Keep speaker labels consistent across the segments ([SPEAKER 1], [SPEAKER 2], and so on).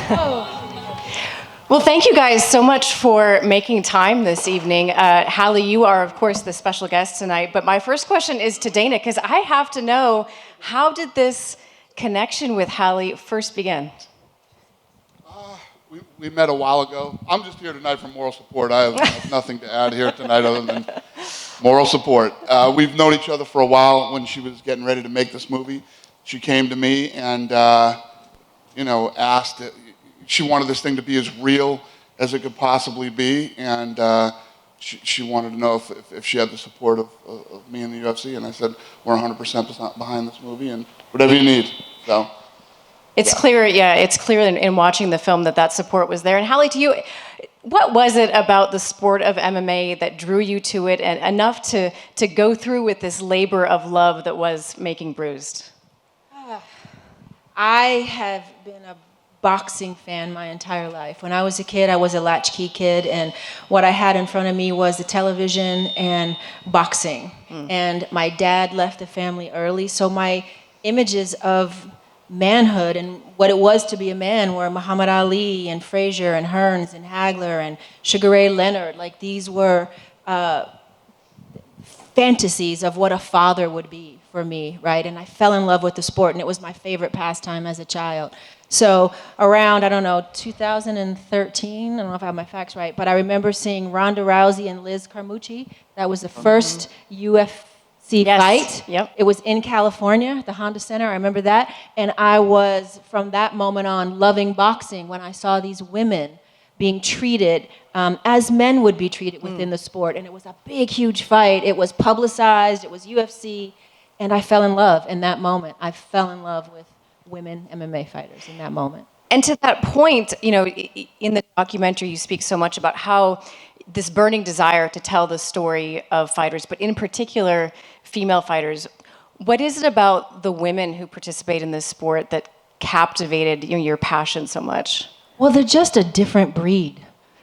[SPEAKER 1] Well, thank you guys so much for making time this evening. Halle, you are, of course, the special guest tonight. But my first question is to Dana, because I have to know, how did this connection with Halle first begin?
[SPEAKER 2] We met a while ago. I'm just here tonight for moral support. I have nothing to add here tonight other than moral support. We've known each other for a while. When she was getting ready to make this movie, she came to me and asked. She wanted this thing to be as real as it could possibly be, and she wanted to know if she had the support of me in the UFC. And I said, we're 100% behind this movie, and whatever you need. So.
[SPEAKER 1] It's clear, it's clear in watching the film that support was there. And Halle, to you, what was it about the sport of MMA that drew you to it and enough to go through with this labor of love that was Making Bruised?
[SPEAKER 3] I have been a boxing fan my entire life. When I was a kid, I was a latchkey kid, and what I had in front of me was the television and boxing. And my dad left the family early, so my images of manhood and what it was to be a man were Muhammad Ali and Frazier and Hearns and Hagler and Sugar Ray Leonard. Like, these were fantasies of what a father would be for me, right? And I fell in love with the sport, and it was my favorite pastime as a child. So around, 2013, I don't know if I have my facts right, but I remember seeing Ronda Rousey and Liz Carmucci. That was the first UFC fight.
[SPEAKER 1] Yep.
[SPEAKER 3] It was in California, the Honda Center. I remember that. And I was, from that moment on, loving boxing when I saw these women being treated as men would be treated within the sport. And it was a big, huge fight. It was publicized. It was UFC. And I fell in love in that moment. I fell in love with women MMA fighters in that moment.
[SPEAKER 1] And to that point, in the documentary, you speak so much about how this burning desire to tell the story of fighters, but in particular, female fighters. What is it about the women who participate in this sport that captivated your passion so much?
[SPEAKER 3] Well, they're just a different breed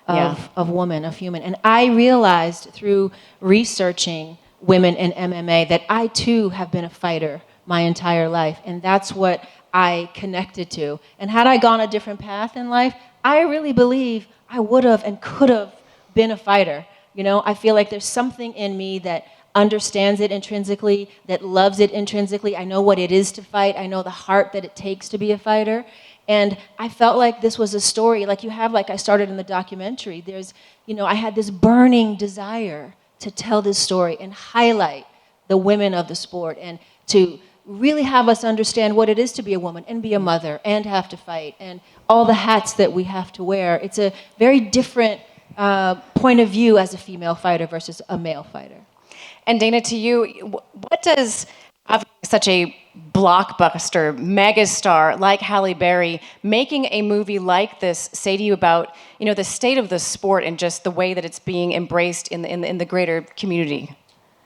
[SPEAKER 3] of woman, of human. And I realized through researching women in MMA that I too have been a fighter my entire life. And that's what I connected to. And had I gone a different path in life, I really believe I would have and could have been a fighter. I feel like there's something in me that understands it intrinsically, that loves it intrinsically. I know what it is to fight. I know the heart that it takes to be a fighter. And I felt like this was a story, like I started in the documentary. I had this burning desire to tell this story and highlight the women of the sport and to really have us understand what it is to be a woman and be a mother and have to fight and all the hats that we have to wear. It's a very different point of view as a female fighter versus a male fighter.
[SPEAKER 1] And Dana, to you, what does such a blockbuster megastar like Halle Berry making a movie like this say to you about the state of the sport and just the way that it's being embraced in the greater community?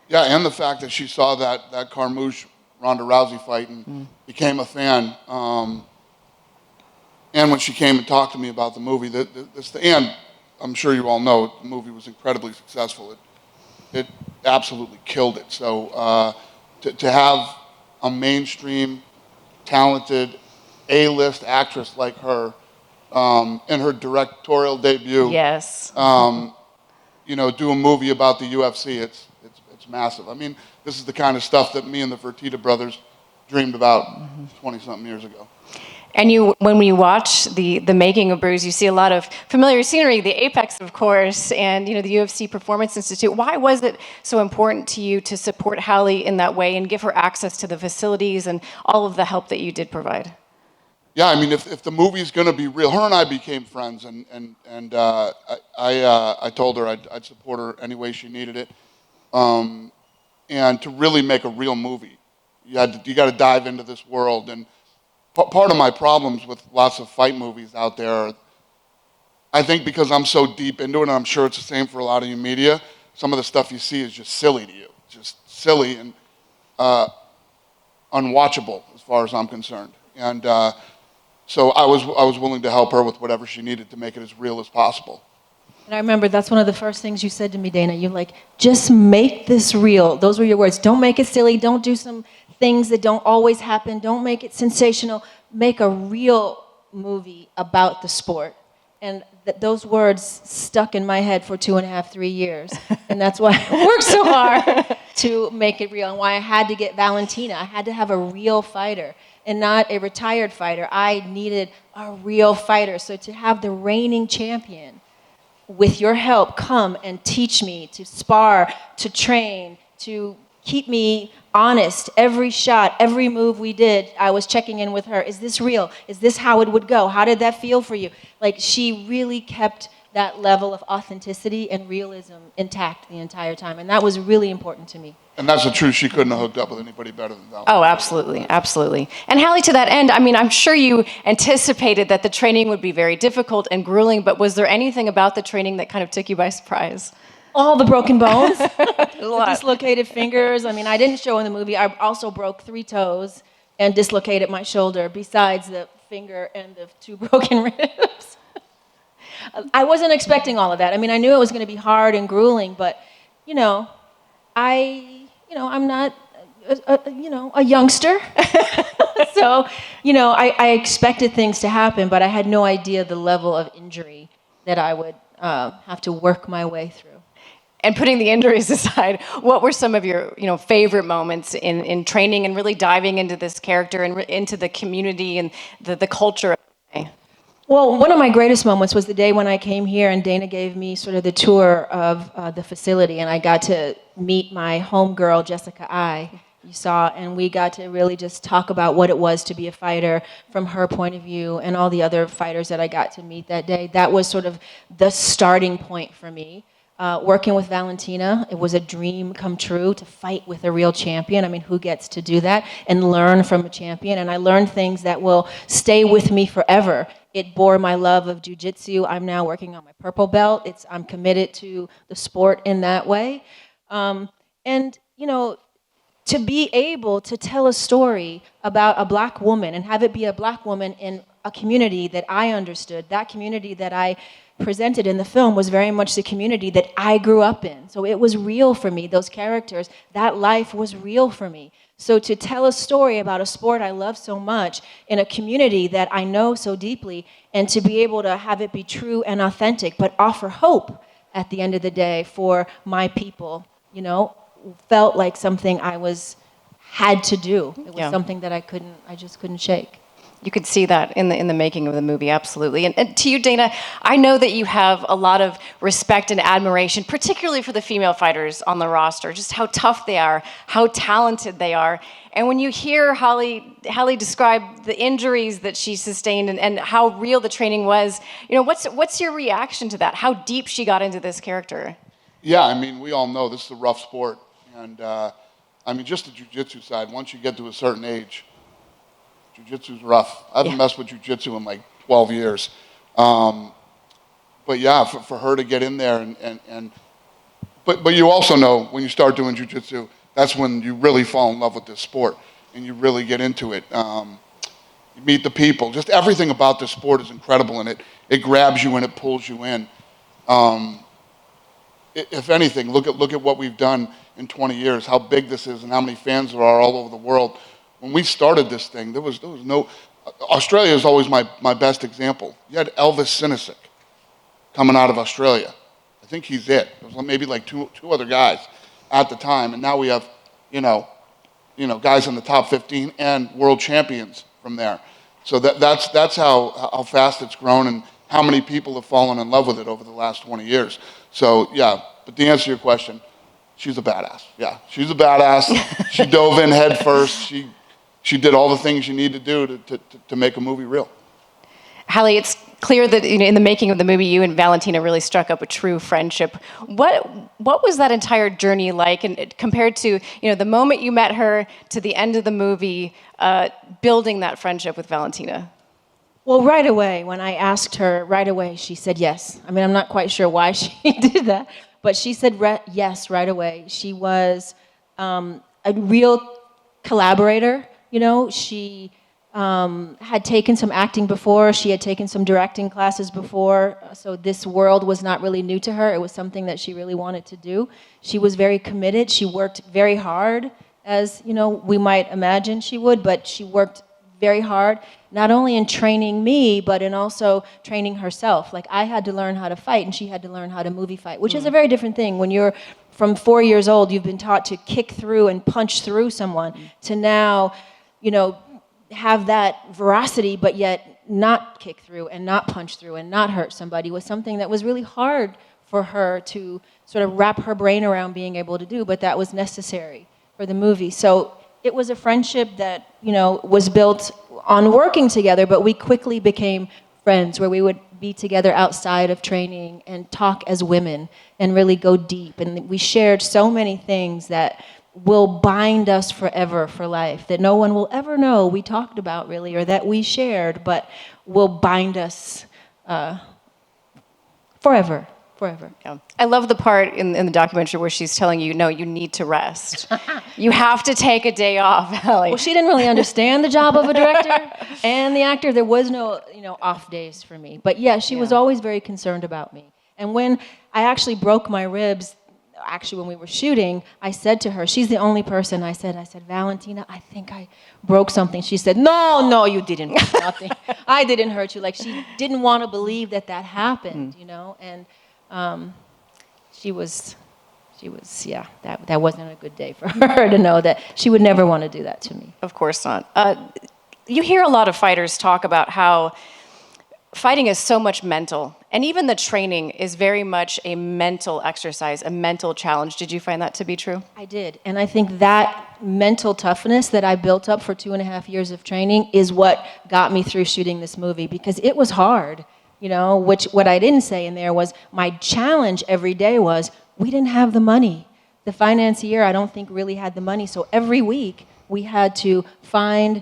[SPEAKER 2] Yeah, and the fact that she saw that Carmouche Ronda Rousey fight and became a fan. And when she came and talked to me about the movie, and I'm sure you all know the movie was incredibly successful. It absolutely killed it. So to have a mainstream, talented, A-list actress like her in her directorial debut,
[SPEAKER 1] yes,
[SPEAKER 2] do a movie about the UFC, it's massive. I mean, this is the kind of stuff that me and the Fertitta brothers dreamed about 20-something years ago.
[SPEAKER 1] And when you watch the making of Bruised, you see a lot of familiar scenery, the APEX, of course, and the UFC Performance Institute. Why was it so important to you to support Halle in that way and give her access to the facilities and all of the help that you did provide?
[SPEAKER 2] Yeah, I mean, if the movie's going to be real, her and I became friends, and I told her I'd support her any way she needed it, and to really make a real movie, you got to dive into this world. And part of my problems with lots of fight movies out there are, I think because I'm so deep into it, and I'm sure it's the same for a lot of you media, some of the stuff you see is just silly to you, just silly and unwatchable as far as I'm concerned. And so I was willing to help her with whatever she needed to make it as real as possible.
[SPEAKER 3] And I remember that's one of the first things you said to me, Dana. You're like, just make this real. Those were your words. Don't make it silly. Don't do some things that don't always happen. Don't make it sensational. Make a real movie about the sport. And those words stuck in my head for 2.5, 3 years. And that's why I worked so hard to make it real, and why I had to get Valentina. I had to have a real fighter and not a retired fighter. I needed a real fighter. So to have the reigning champion, with your help, come and teach me to spar, to train, to keep me honest. Every shot, every move we did, I was checking in with her. Is this real? Is this how it would go? How did that feel for you? Like, she really kept that level of authenticity and realism intact the entire time. And that was really important to me.
[SPEAKER 2] And that's the truth. She couldn't have hooked up with anybody better than Val.
[SPEAKER 1] Oh, absolutely, absolutely. And Halle, to that end, I mean, I'm sure you anticipated that the training would be very difficult and grueling, but was there anything about the training that kind of took you by surprise?
[SPEAKER 3] All the broken bones, the dislocated fingers. I mean, I didn't show in the movie. I also broke 3 toes and dislocated my shoulder, besides the finger and the 2 broken ribs. I wasn't expecting all of that. I mean, I knew it was going to be hard and grueling, but, I'm not, a youngster. So, I expected things to happen, but I had no idea the level of injury that I would have to work my way through.
[SPEAKER 1] And putting the injuries aside, what were some of your, favorite moments in training and really diving into this character and into the community and the culture?
[SPEAKER 3] Well, one of my greatest moments was the day when I came here and Dana gave me sort of the tour of the facility, and I got to meet my homegirl, Jessica you saw, and we got to really just talk about what it was to be a fighter from her point of view, and all the other fighters that I got to meet that day. That was sort of the starting point for me. Working with Valentina, it was a dream come true to fight with a real champion. I mean, who gets to do that? And learn from a champion. And I learned things that will stay with me forever. It bore my love of jiu-jitsu. I'm now working on my purple belt. I'm committed to the sport in that way. To be able to tell a story about a black woman and have it be a black woman in a community that I understood, that community that I presented in the film was very much the community that I grew up in. So it was real for me, those characters, that life was real for me. So to tell a story about a sport I love so much in a community that I know so deeply, and to be able to have it be true and authentic, but offer hope at the end of the day for my people, felt like something had to do. It was something that I just couldn't shake.
[SPEAKER 1] You could see that in the making of the movie, absolutely. And to you, Dana, I know that you have a lot of respect and admiration, particularly for the female fighters on the roster, just how tough they are, how talented they are. And when you hear Halle describe the injuries that she sustained and how real the training was, what's your reaction to that? How deep she got into this character?
[SPEAKER 2] Yeah, I mean, we all know this is a rough sport. And, just the jiu-jitsu side, once you get to a certain age, jiu-jitsu's rough. I haven't messed with jiu-jitsu in like 12 years. But yeah, for her to get in there but you also know when you start doing jiu-jitsu, that's when you really fall in love with this sport and you really get into it. You meet the people. Just everything about this sport is incredible, and it grabs you and it pulls you in. If anything, look at what we've done in 20 years, how big this is and how many fans there are all over the world. When we started this thing, there was no... Australia is always my best example. You had Elvis Sinisic coming out of Australia. I think he's it. There was maybe like two other guys at the time, and now we have, guys in the top 15 and world champions from there. So that's how fast it's grown and how many people have fallen in love with it over the last 20 years. So yeah, but to answer your question, she's a badass. Yeah, she's a badass. She dove in head first. She did all the things you need to do to make a movie real.
[SPEAKER 1] Halle, it's clear that in the making of the movie, you and Valentina really struck up a true friendship. What was that entire journey like, and compared to the moment you met her to the end of the movie, building that friendship with Valentina?
[SPEAKER 3] Well, right away, when I asked her, right away she said yes. I mean, I'm not quite sure why she did that, but she said yes right away. She was a real collaborator. She had taken some acting before. She had taken some directing classes before. So this world was not really new to her. It was something that she really wanted to do. She was very committed. She worked very hard, as we might imagine she would, but she worked very hard, not only in training me, but in also training herself. Like, I had to learn how to fight, and she had to learn how to movie fight, which is a very different thing. When you're from 4 years old, you've been taught to kick through and punch through someone, to now, have that veracity, but yet not kick through and not punch through and not hurt somebody was something that was really hard for her to sort of wrap her brain around being able to do, but that was necessary for the movie. So it was a friendship that, was built on working together, but we quickly became friends where we would be together outside of training and talk as women and really go deep. And we shared so many things that will bind us forever for life, that no one will ever know we talked about really, or that we shared, but will bind us forever.
[SPEAKER 1] Yeah. I love the part in the documentary where she's telling you, no, you need to rest. You have to take a day off, Halle.
[SPEAKER 3] Well, she didn't really understand the job of a director and the actor. There was no, off days for me. But yeah, she was always very concerned about me. And when I actually broke my ribs, when we were shooting, I said to her, she's the only person I said, Valentina, I think I broke something. She said, no, you didn't break nothing. I didn't hurt you. Like, she didn't want to believe that happened, and she was, that wasn't a good day for her to know that she would never want to do that to me.
[SPEAKER 1] Of course not. You hear a lot of fighters talk about how fighting is so much mental, and even the training is very much a mental exercise, a mental challenge. Did you find that to be true?
[SPEAKER 3] I did, and I think that mental toughness that I built up for 2.5 years of training is what got me through shooting this movie, because it was hard. What I didn't say in there was my challenge every day was we didn't have the money. The financier, I don't think, really had the money. So every week we had to find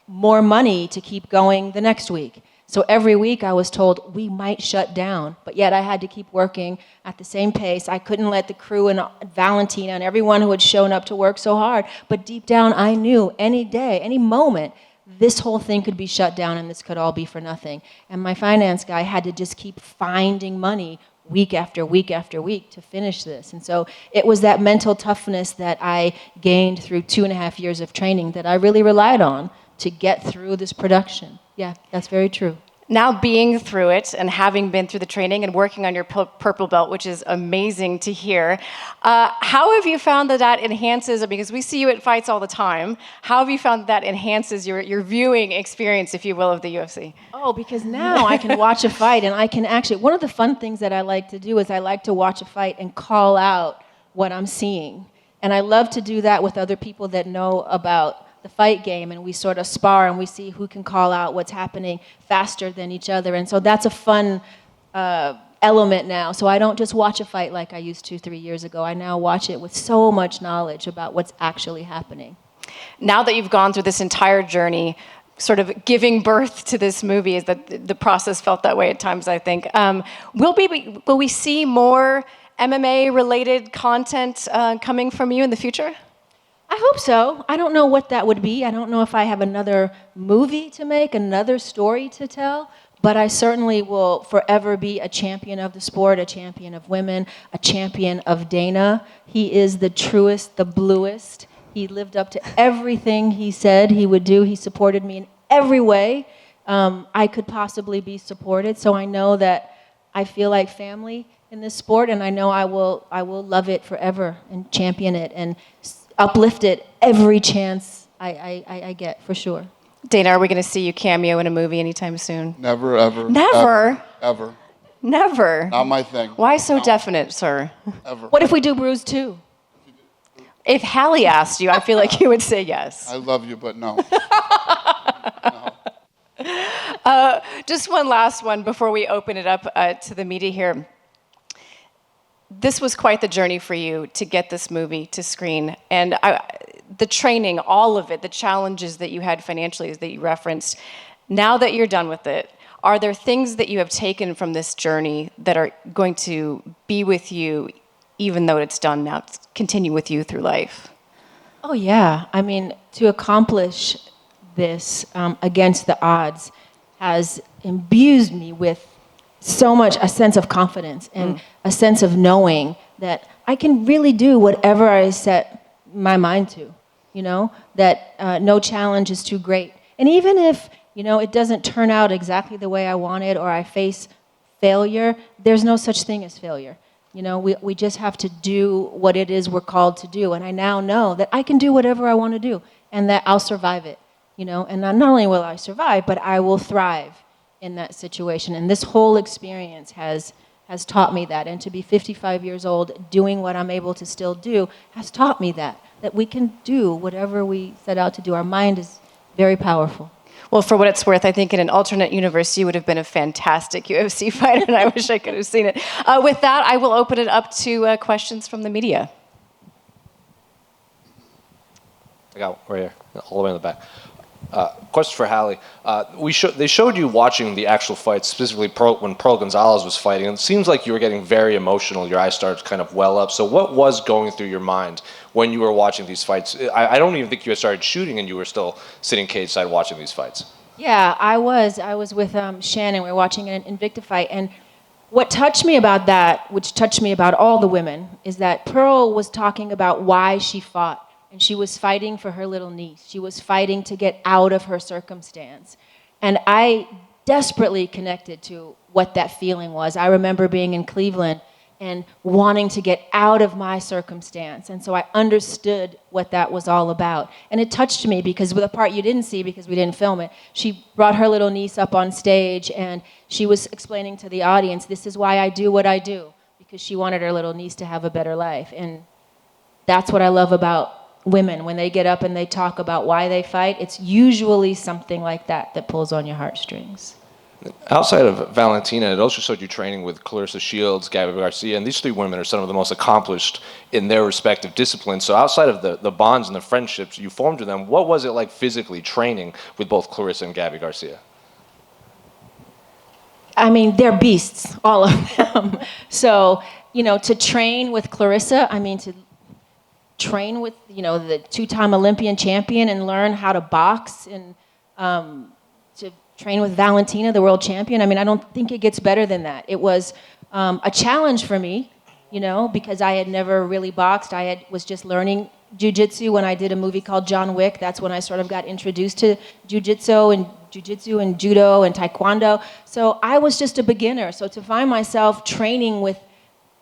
[SPEAKER 3] more money to keep going the next week. So every week I was told we might shut down, but yet I had to keep working at the same pace. I couldn't let the crew and Valentina and everyone who had shown up to work so hard. But deep down I knew any day, any moment, this whole thing could be shut down and this could all be for nothing. And my finance guy had to just keep finding money week after week after week to finish this. And so it was that mental toughness that I gained through 2.5 years of training that I really relied on to get through this production. Yeah, that's very true.
[SPEAKER 1] Now being through it and having been through the training and working on your purple belt, which is amazing to hear, how have you found that enhances, because we see you at fights all the time, how have you found that enhances your viewing experience, if you will, of the UFC?
[SPEAKER 3] Oh, because now I can watch a fight and I can actually, one of the fun things that I like to do is I like to watch a fight and call out what I'm seeing. And I love to do that with other people that know about the fight game, and we sort of spar and we see who can call out what's happening faster than each other. And so that's a fun element now. So I don't just watch a fight like I used to 3 years ago. I now watch it with so much knowledge about what's actually happening.
[SPEAKER 1] Now that you've gone through this entire journey, sort of giving birth to this movie, is that the process felt that way at times, I think. Will we see more MMA-related content coming from you in the future?
[SPEAKER 3] I hope so. I don't know what that would be. I don't know if I have another movie to make, another story to tell, but I certainly will forever be a champion of the sport, a champion of women, a champion of Dana. He is the truest, the bluest. He lived up to everything he said he would do. He supported me in every way I could possibly be supported. So I know that I feel like family in this sport, and I know I will love it forever and champion it and uplift it every chance I get, for sure.
[SPEAKER 1] Dana, are we going to see you cameo in a movie anytime soon?
[SPEAKER 2] Never, ever.
[SPEAKER 1] Never?
[SPEAKER 2] Ever.
[SPEAKER 1] Never?
[SPEAKER 2] Not my thing.
[SPEAKER 1] Why so definite, sir?
[SPEAKER 2] Ever.
[SPEAKER 3] What if we do Bruised 2?
[SPEAKER 1] If Halle asked you, I feel like you would say yes.
[SPEAKER 2] I love you, but no.
[SPEAKER 1] Just one last one before we open it up to the media here. This was quite the journey for you to get this movie to screen. And the training, all of it, the challenges that you had financially that you referenced, now that you're done with it, are there things that you have taken from this journey that are going to be with you, even though it's done now, continue with you through life?
[SPEAKER 3] Oh, yeah. I mean, to accomplish this against the odds has imbued me with so much a sense of confidence and a sense of knowing that I can really do whatever I set my mind to, that no challenge is too great. And even if, it doesn't turn out exactly the way I wanted or I face failure, there's no such thing as failure. We just have to do what it is we're called to do. And I now know that I can do whatever I want to do and that I'll survive it. And not only will I survive, but I will thrive in that situation. And this whole experience has taught me that. And to be 55 years old, doing what I'm able to still do, has taught me that we can do whatever we set out to do. Our mind is very powerful.
[SPEAKER 1] Well, for what it's worth, I think in an alternate universe, you would have been a fantastic UFC fighter, and I wish I could have seen it. With that, I will open it up to questions from the media.
[SPEAKER 4] I got one right here, all the way in the back. Question for Halle. They showed you watching the actual fight, specifically when Pearl Gonzalez was fighting, and it seems like you were getting very emotional. Your eyes started to kind of well up. So what was going through your mind when you were watching these fights? I don't even think you had started shooting and you were still sitting cage side watching these fights.
[SPEAKER 3] Yeah, I was with Shannon. We were watching an Invicta fight, and what touched me about that, which touched me about all the women, is that Pearl was talking about why she fought. And she was fighting for her little niece. She was fighting to get out of her circumstance. And I desperately connected to what that feeling was. I remember being in Cleveland and wanting to get out of my circumstance. And so I understood what that was all about. And it touched me because with a part you didn't see because we didn't film it, she brought her little niece up on stage and she was explaining to the audience, this is why I do what I do, because she wanted her little niece to have a better life. And that's what I love about women. When they get up and they talk about why they fight, it's usually something like that pulls on your heartstrings.
[SPEAKER 4] Outside of Valentina, it also showed you training with Clarissa Shields, Gabby Garcia, and these three women are some of the most accomplished in their respective disciplines. So outside of the bonds and the friendships you formed with them, what was it like physically training with both Clarissa and Gabby Garcia?
[SPEAKER 3] I mean, they're beasts, all of them. So, to train with Clarissa, to train with, the two-time Olympian champion and learn how to box and to train with Valentina, the world champion. I don't think it gets better than that. It was a challenge for me, because I had never really boxed. Was just learning jiu-jitsu when I did a movie called John Wick. That's when I sort of got introduced to jiu-jitsu and judo and taekwondo. So I was just a beginner. So to find myself training with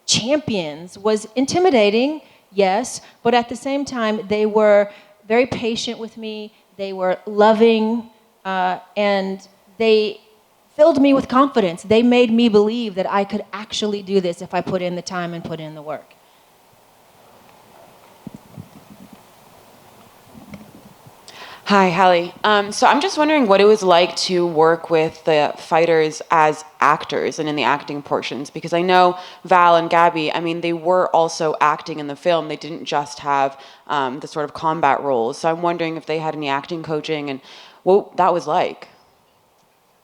[SPEAKER 3] champions was intimidating. Yes, but at the same time, they were very patient with me. They were loving, and they filled me with confidence. They made me believe that I could actually do this if I put in the time and put in the work.
[SPEAKER 5] Hi, Halle. So I'm just wondering what it was like to work with the fighters as actors and in the acting portions, because I know Val and Gabby, they were also acting in the film. They didn't just have the sort of combat roles. So I'm wondering if they had any acting coaching and what that was like.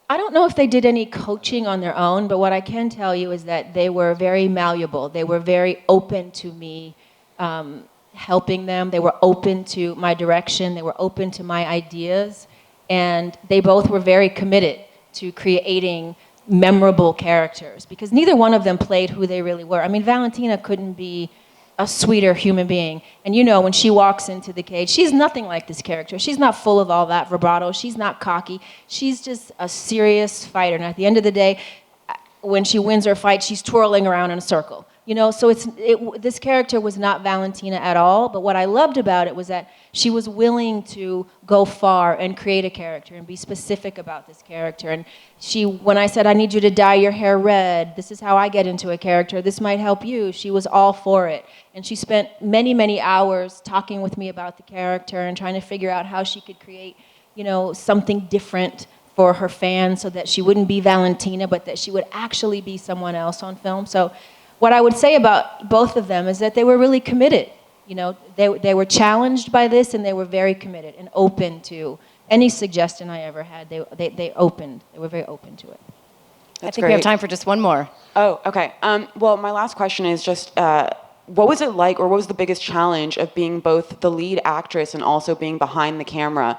[SPEAKER 3] I don't know if they did any coaching on their own, but what I can tell you is that they were very malleable. They were very open to me helping them. They were open to my direction. They were open to my ideas. And they both were very committed to creating memorable characters because neither one of them played who they really were. Valentina couldn't be a sweeter human being. And when she walks into the cage, she's nothing like this character. She's not full of all that vibrato. She's not cocky. She's just a serious fighter. And at the end of the day, when she wins her fight, she's twirling around in a circle. So this character was not Valentina at all, but what I loved about it was that she was willing to go far and create a character and be specific about this character. And when I said, I need you to dye your hair red, this is how I get into a character, this might help you, she was all for it. And she spent many, many hours talking with me about the character and trying to figure out how she could create, something different for her fans so that she wouldn't be Valentina, but that she would actually be someone else on film. So what I would say about both of them is that they were really committed. They were challenged by this, and they were very committed and open to any suggestion I ever had. They were very open to it.
[SPEAKER 1] I think we have time for just one more.
[SPEAKER 5] Oh, okay. Well, my last question is just, what was it like, or what was the biggest challenge of being both the lead actress and also being behind the camera?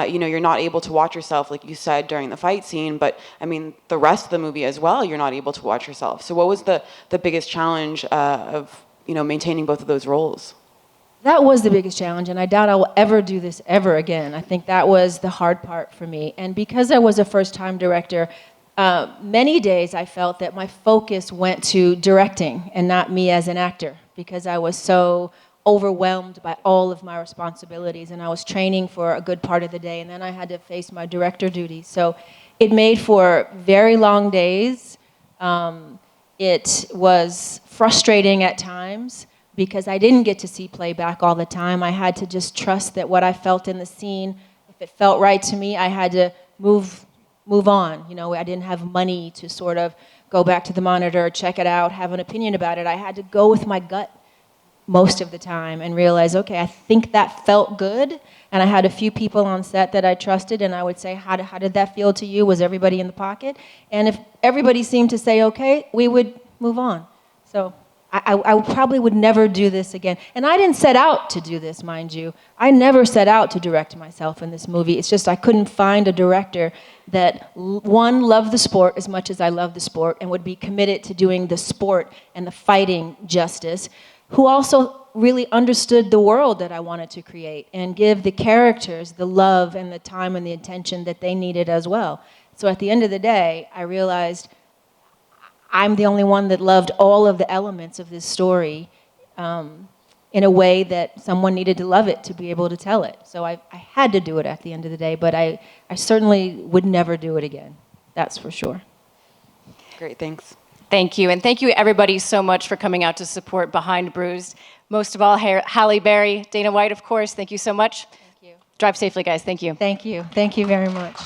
[SPEAKER 5] You're not able to watch yourself, like you said, during the fight scene, but the rest of the movie as well, you're not able to watch yourself. So what was the biggest challenge of maintaining both of those roles?
[SPEAKER 3] That was the biggest challenge, and I doubt I will ever do this ever again. I think that was the hard part for me. And because I was a first-time director, many days I felt that my focus went to directing and not me as an actor, because I was so overwhelmed by all of my responsibilities, and I was training for a good part of the day, and then I had to face my director duties. So it made for very long days. It was frustrating at times, because I didn't get to see playback all the time. I had to just trust that what I felt in the scene, if it felt right to me, I had to move on. You know, I didn't have money to sort of go back to the monitor, check it out, have an opinion about it. I had to go with my gut most of the time and realize, okay, I think that felt good. And I had a few people on set that I trusted, and I would say, how did that feel to you? Was everybody in the pocket? And if everybody seemed to say okay, we would move on. So I probably would never do this again. And I didn't set out to do this, mind you. I never set out to direct myself in this movie. It's just I couldn't find a director that, one, loved the sport as much as I love the sport and would be committed to doing the sport and the fighting justice, who also really understood the world that I wanted to create and give the characters the love and the time and the attention that they needed as well. So at the end of the day, I realized I'm the only one that loved all of the elements of this story in a way that someone needed to love it to be able to tell it. So I had to do it at the end of the day, but I certainly would never do it again. That's for sure.
[SPEAKER 5] Great, thanks.
[SPEAKER 1] Thank you. And thank you, everybody, so much for coming out to support Behind Bruised. Most of all, Halley Berry, Dana White, of course. Thank you so much.
[SPEAKER 3] Thank you.
[SPEAKER 1] Drive safely, guys. Thank you.
[SPEAKER 3] Thank you. Thank you very much.